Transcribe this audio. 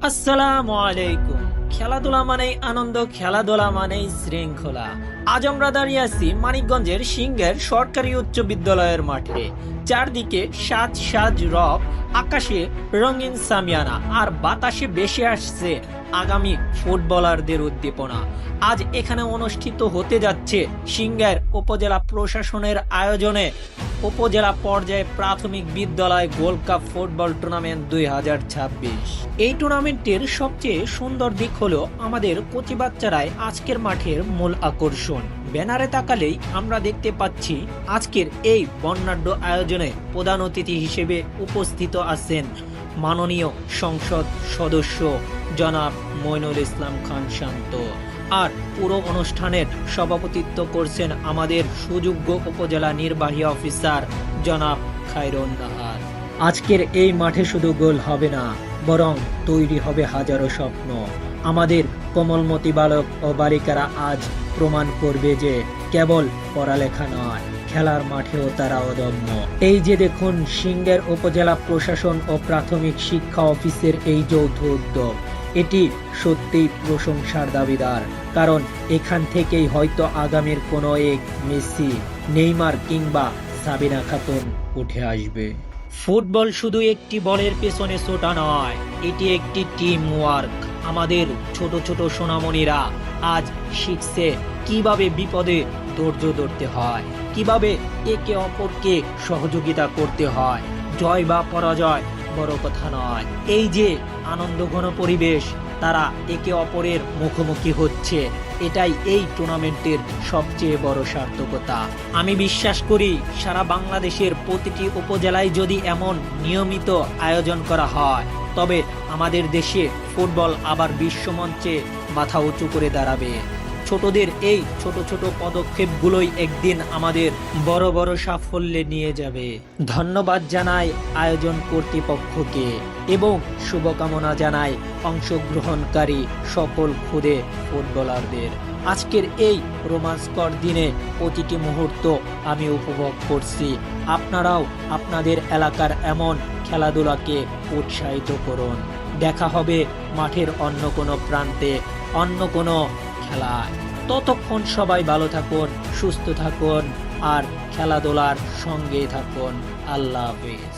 আসসালামু আলাইকুম। খেলাধুলা মানেই আনন্দ, খেলাধুলা মানেই শৃঙ্খলা। আজ আমরা দাঁড়িয়ে আছি মানিকগঞ্জের সিংহের সরকারি উচ্চ বিদ্যালয়ের মাঠে। চারদিকে সাজ সাজ রব, আকাশে রঙিন সামিয়ানা আর বাতাসে ভেসে আসছে আগামী ফুটবলারদের উদ্দীপনা। আজ এখানে অনুষ্ঠিত হতে যাচ্ছে সিংহের উপজেলা প্রশাসনের আয়োজনে উপজেলা পর্যায়ে প্রাথমিক বিদ্যালয় গোল্ড কাপ ফুটবল টুর্নামেন্ট 2026। এই টুর্নামেন্টের সবচেয়ে সুন্দর দিক হলো আমাদের কচি বাচ্চারাই আজকের মাঠের মূল আকর্ষণ। ব্যানারে তাকালেই আমরা দেখতে পাচ্ছি আজকের এই বর্ণাঢ্য আয়োজনে প্রধান অতিথি হিসেবে উপস্থিত আছেন মাননীয় সংসদ সদস্য জনাব মইনুল ইসলাম খান শান্ত। আর পুরো অনুষ্ঠানের সভাপতিত্ব করছেন আমাদের সুযোগ্য উপজেলা নির্বাহী অফিসার জনাব খায়রুন নাহার। আজকের এই মাঠে শুধু গোল হবে না, বরং তৈরি হবে হাজারো স্বপ্ন। আমাদের কোমলমতি বালক ও বালিকারা আজ প্রমাণ করবে যে কেবল পড়ালেখা নয়, খেলার মাঠেও তারা অদম্য। এই যে দেখুন, সিংহের উপজেলা প্রশাসন ও প্রাথমিক শিক্ষা অফিসের এই যৌথ উদ্যোগ, এটি সত্যিই প্রশংসার দাবিদার। কারণ এখান থেকেই হয়তো আগামীর কোনো এক মেসি, নেইমার কিংবা সাবিনা খাতুন উঠে আসবে। ফুটবল শুধু একটি বলের পেছনে ছোটা নয়, এটি একটি টিম ওয়ার্ক। আমাদের ছোট ছোট সোনামণিরা আজ শিখছে কিভাবে বিপদে ধৈর্য ধরতে হয়, কিভাবে একে অপরকে সহযোগিতা করতে হয়। জয় বা পরাজয় বড় কথা নয়, এই যে আনন্দঘন পরিবেশ, তারা একে অপরের মুখোমুখি হচ্ছে, এটাই এই টুর্নামেন্টের সবচেয়ে বড় সার্থকতা। আমি বিশ্বাস করি সারা বাংলাদেশের প্রতিটি উপজেলায় যদি এমন নিয়মিত আয়োজন করা হয়, তবে আমাদের দেশে ফুটবল আবার বিশ্বমঞ্চে মাথা উঁচু করে দাঁড়াবে। ছোটদের এই ছোট ছোট পদক্ষেপগুলোই একদিন আমাদের বড় বড় সাফল্যে নিয়ে যাবে। ধন্যবাদ জানাই আয়োজন কর্তৃপক্ষকে এবং শুভকামনা জানাই অংশগ্রহণকারী সকল ক্ষুদে ফুটবলারদের। আজকের এই রোমাঞ্চকর দিনে প্রতিটি মুহূর্ত আমি উপভোগ করছি। আপনারাও আপনাদের এলাকার এমন খেলাধুলাকে উৎসাহিত করুন। দেখা হবে মাঠের অন্য কোনো প্রান্তে, অন্য কোনো খেলায়। ততক্ষণ সবাই ভালো থাকুন, সুস্থ থাকুন আর খেলাধুলার সঙ্গেই থাকুন। আল্লাহ হাফেজ।